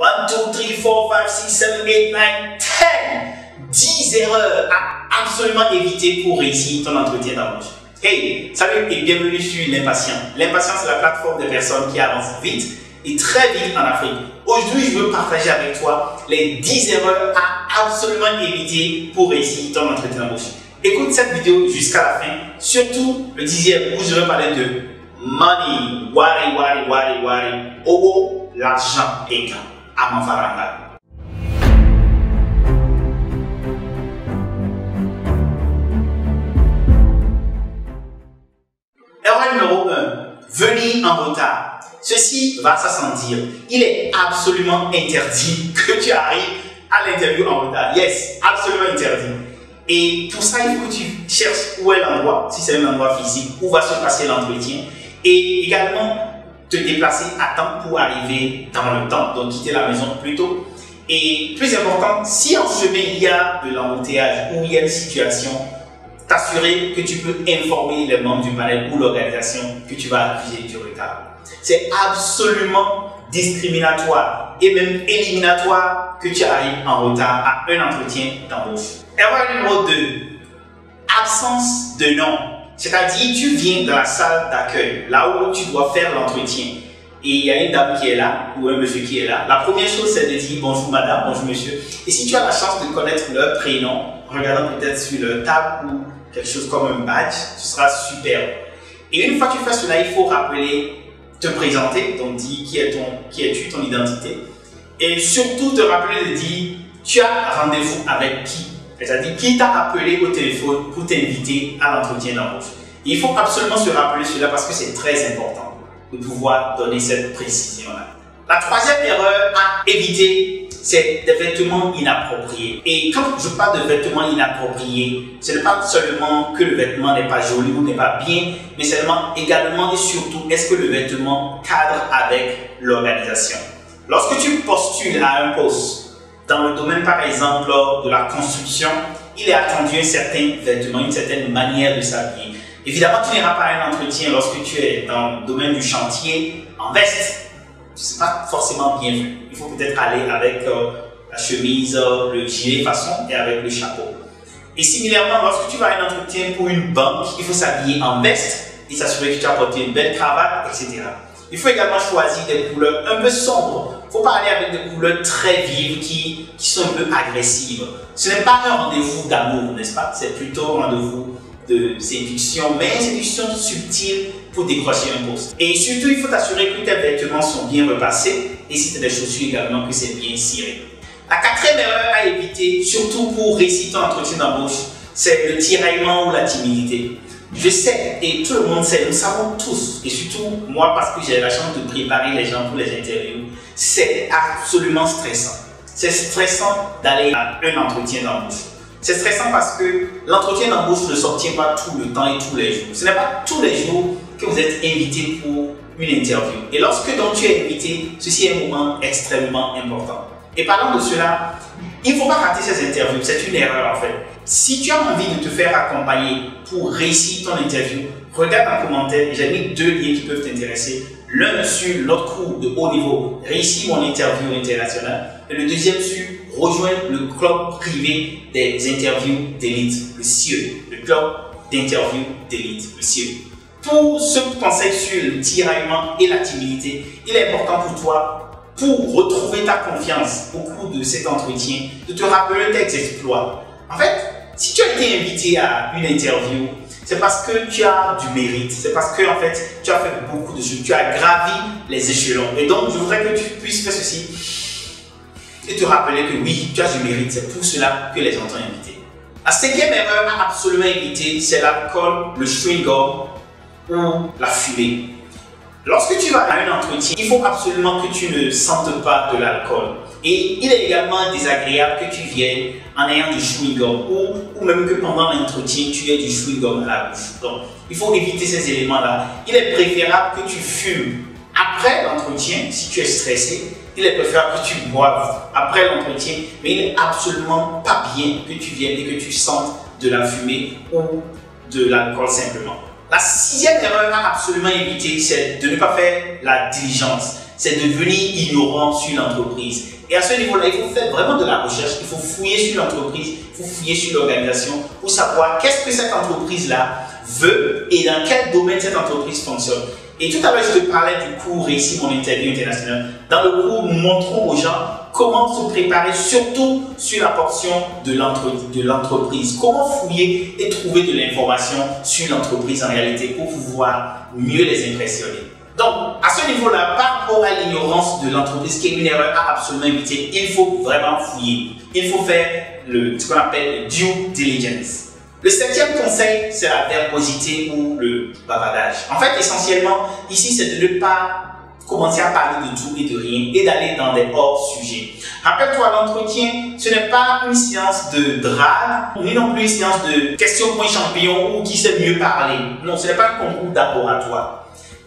1, 2, 3, 4, 5, 6, 7, 8, 9, 10. 10 erreurs à absolument éviter pour réussir ton entretien d'embauche. Hey, salut et bienvenue sur L'Impatient. L'Impatient, c'est la plateforme des personnes qui avancent vite et très vite en Afrique. Aujourd'hui, je veux partager avec toi les 10 erreurs à absolument éviter pour réussir ton entretien d'embauche. Écoute cette vidéo jusqu'à la fin, surtout le 10e où je vais parler de money, wari, owo, l'argent est à Mafaranga. Erreur numéro 1, venir en retard. Ceci va s'assentir. Il est absolument interdit que tu arrives à l'interview en retard. Yes, absolument interdit. Et pour ça, il faut que tu cherches où est l'endroit, si c'est un endroit physique, où va se passer l'entretien. Et également, te déplacer à temps pour arriver dans le temps, donc quitter la maison plus tôt. Et plus important, si en chemin il y a de l'embouteillage ou il y a une situation, t'assurer que tu peux informer les membres du panel ou l'organisation que tu vas accuser du retard. C'est absolument discriminatoire et même éliminatoire que tu arrives en retard à un entretien d'embauche. Erreur numéro 2, absence de nom. C'est-à-dire, tu viens dans la salle d'accueil, là où tu dois faire l'entretien. Et il y a une dame qui est là, ou un monsieur qui est là. La première chose, c'est de dire bonjour madame, bonjour monsieur. Et si tu as la chance de connaître leur prénom, en regardant peut-être sur leur table ou quelque chose comme un badge, ce sera super. Et une fois que tu fais cela, il faut rappeler, te présenter, donc dire qui es-tu, ton identité. Et surtout te rappeler de dire, tu as rendez-vous avec qui. C'est-à-dire, qui t'a appelé au téléphone pour t'inviter à l'entretien d'embauche. Il faut absolument se rappeler cela parce que c'est très important de pouvoir donner cette précision-là. La troisième erreur à éviter, c'est des vêtements inappropriés. Et quand je parle de vêtements inappropriés, ce n'est pas seulement que le vêtement n'est pas joli ou n'est pas bien, mais seulement également et surtout, est-ce que le vêtement cadre avec l'organisation. Lorsque tu postules à un poste, dans le domaine par exemple de la construction, il est attendu un certain vêtement, une certaine manière de s'habiller. Évidemment, tu n'iras pas à un entretien lorsque tu es dans le domaine du chantier en veste. Ce n'est pas forcément bien vu. Il faut peut-être aller avec la chemise, le gilet façon et avec le chapeau. Et similairement, lorsque tu vas à un entretien pour une banque, il faut s'habiller en veste et s'assurer que tu as porté une belle cravate, etc. Il faut également choisir des couleurs un peu sombres. Il ne faut pas aller avec des couleurs très vives qui sont un peu agressives. Ce n'est pas un rendez-vous d'amour, n'est-ce pas? C'est plutôt un rendez-vous de séduction, mais une séduction subtile pour décrocher un poste. Et surtout, il faut t'assurer que tes vêtements sont bien repassés et si tu as des chaussures également, que c'est bien ciré. La quatrième erreur à éviter, surtout pour réussir ton entretien d'embauche, c'est le tiraillement ou la timidité. Je sais, et tout le monde sait, nous savons tous, et surtout moi parce que j'ai la chance de préparer les gens pour les interviews, c'est absolument stressant. C'est stressant d'aller à un entretien d'embauche. C'est stressant parce que l'entretien d'embauche ne s'obtient pas tout le temps et tous les jours. Ce n'est pas tous les jours que vous êtes invité pour une interview. Et lorsque donc tu es invité, ceci est un moment extrêmement important. Et parlant de cela, il ne faut pas rater ces interviews, c'est une erreur en fait. Si tu as envie de te faire accompagner pour réussir ton interview, regarde en commentaire, j'ai mis 2 liens qui peuvent t'intéresser. L'un sur notre cours de haut niveau, Réussir mon interview internationale, et le deuxième sur rejoindre le club privé des interviews d'élite, le CIE, le club d'interview d'élite, le CIE. Pour ce conseil sur le tiraillement et la timidité, il est important pour toi, pour retrouver ta confiance au cours de cet entretien, de te rappeler tes exploits. En fait, si tu as été invité à une interview, c'est parce que tu as du mérite, c'est parce que en fait, tu as fait beaucoup de choses, tu as gravi les échelons. Et donc, je voudrais que tu puisses faire ceci et te rappeler que oui, tu as du mérite, c'est pour cela que les gens t'ont invité. La 5e erreur à absolument éviter, c'est l'alcool, le chewing-gum ou la fumée. Lorsque tu vas à un entretien, il faut absolument que tu ne sentes pas de l'alcool. Et il est également désagréable que tu viennes en ayant du chewing-gum ou même que pendant l'entretien, tu aies du chewing-gum à la bouche. Donc, il faut éviter ces éléments-là. Il est préférable que tu fumes après l'entretien, si tu es stressé. Il est préférable que tu boives après l'entretien, mais il n'est absolument pas bien que tu viennes et que tu sentes de la fumée ou de l'alcool simplement. La 6e erreur à absolument éviter, c'est de ne pas faire la diligence. c'est devenir ignorant sur l'entreprise. Et à ce niveau-là, il faut faire vraiment de la recherche, il faut fouiller sur l'entreprise, il faut fouiller sur l'organisation pour savoir qu'est-ce que cette entreprise-là veut et dans quel domaine cette entreprise fonctionne. Et tout à l'heure, je te parlais du cours Réussir mon interview internationale. Dans le cours, nous montrons aux gens comment se préparer, surtout sur la portion de l'entreprise. Comment fouiller et trouver de l'information sur l'entreprise en réalité pour pouvoir mieux les impressionner. Donc, à ce niveau-là, par rapport à l'ignorance de l'entreprise, qui est une erreur à absolument éviter, il faut vraiment fouiller. Il faut faire ce qu'on appelle due diligence. Le 7e conseil, c'est la verbosité ou le bavardage. En fait, essentiellement, ici, c'est de ne pas commencer à parler de tout et de rien et d'aller dans des hors-sujets. Rappelle-toi, l'entretien, ce n'est pas une séance de drague, ni non plus une séance de questions point champignon ou qui sait mieux parler. Non, ce n'est pas un concours laboratoire.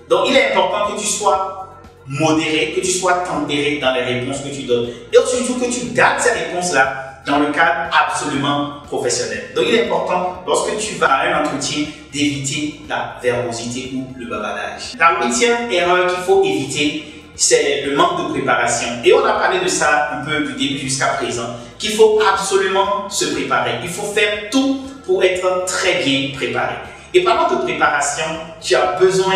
Donc, il est important que tu sois modéré, que tu sois tempéré dans les réponses que tu donnes. Et surtout que tu gardes ces réponses-là dans le cadre absolument professionnel. Donc, il est important, lorsque tu vas à un entretien, d'éviter la verbosité ou le bavardage. La 8e erreur qu'il faut éviter, c'est le manque de préparation. Et on a parlé de ça un peu du début jusqu'à présent, qu'il faut absolument se préparer. Il faut faire tout pour être très bien préparé. Et parlant de préparation, tu as besoin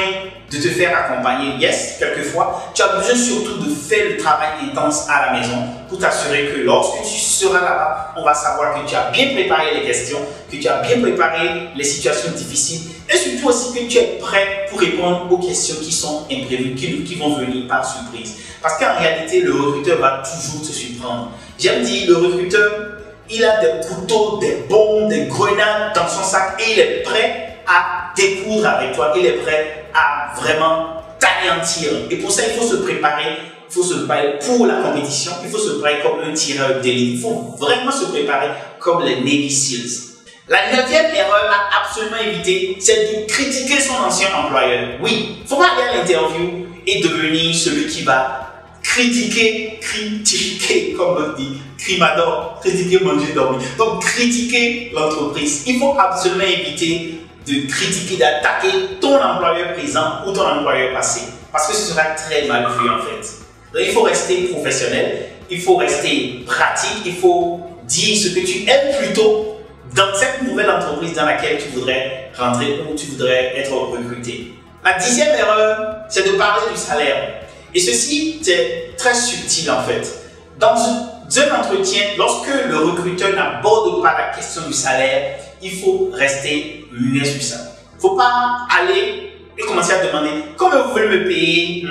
de te faire accompagner. Yes, quelquefois, tu as besoin surtout de faire le travail intense à la maison pour t'assurer que lorsque tu seras là-bas, on va savoir que tu as bien préparé les questions, que tu as bien préparé les situations difficiles et surtout aussi que tu es prêt pour répondre aux questions qui sont imprévues, qui vont venir par surprise. Parce qu'en réalité, le recruteur va toujours te surprendre. J'aime dire, le recruteur, il a des couteaux, des bombes, des grenades dans son sac et il est prêt à découdre avec toi, il est prêt à vraiment t'anéantir. Et pour ça, il faut se préparer. Il faut se préparer pour la compétition. Il faut se préparer comme un tireur d'élite. Il faut vraiment se préparer comme les Navy Seals. La 9e erreur à absolument éviter, c'est de critiquer son ancien employeur. Oui, il ne faut pas aller à l'interview et devenir celui qui va critiquer, comme on dit, crimador, critiquer, manger, dormir. Donc, critiquer l'entreprise. Il faut absolument éviter de critiquer, d'attaquer ton employeur présent ou ton employeur passé. Parce que ce sera très mal vu en fait. Donc il faut rester professionnel, il faut rester pratique, il faut dire ce que tu aimes plutôt dans cette nouvelle entreprise dans laquelle tu voudrais rentrer ou tu voudrais être recruté. La 10e erreur, c'est de parler du salaire. Et ceci, c'est très subtil en fait. Dans un entretien, lorsque le recruteur n'aborde pas la question du salaire, il faut rester muet sur ça. Il ne faut pas aller et commencer à demander comment vous voulez me payer,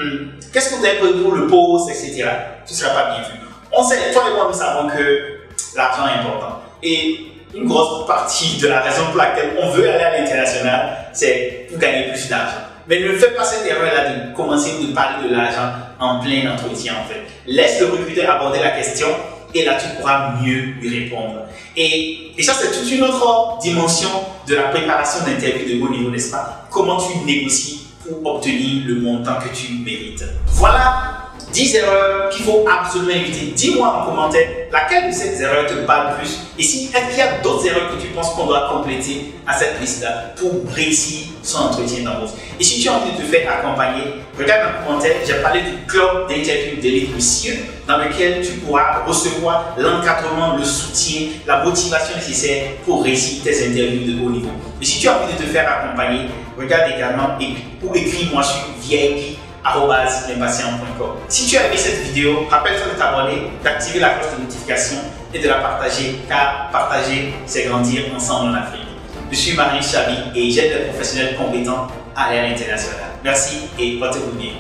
qu'est-ce que vous avez prévu pour le poste, etc. Ce ne sera pas bien vu. On sait, toi et moi, nous savons que l'argent est important. Et une grosse partie de la raison pour laquelle on veut aller à l'international, c'est pour gagner plus d'argent. Mais ne fais pas cette erreur-là de commencer de parler de l'argent en plein entretien en fait. Laisse le recruteur aborder la question et là tu pourras mieux lui répondre. Et ça c'est toute une autre dimension de la préparation d'interview de haut niveau, n'est-ce pas? Comment tu négocies pour obtenir le montant que tu mérites. Voilà 10 erreurs qu'il faut absolument éviter. Dis-moi en commentaire laquelle de ces erreurs te parle plus et si est-ce qu'il y a d'autres erreurs que tu penses qu'on doit compléter à cette liste-là pour réussir son entretien d'embauche. Et si tu as envie de te faire accompagner, regarde dans le commentaire, j'ai parlé du club d'interview d'élite Monsieur dans lequel tu pourras recevoir l'encadrement, le soutien, la motivation nécessaire pour réussir tes interviews de haut niveau. Et si tu as envie de te faire accompagner, regarde également ou écris-moi sur vip@limpatient.com. Si tu as aimé cette vidéo, rappelle-toi de t'abonner, d'activer la cloche de notification et de la partager, car partager, c'est grandir ensemble en Afrique. Je suis Marie Chabi et j'aide les professionnels compétents à l'ère internationale. Merci et portez-vous bien.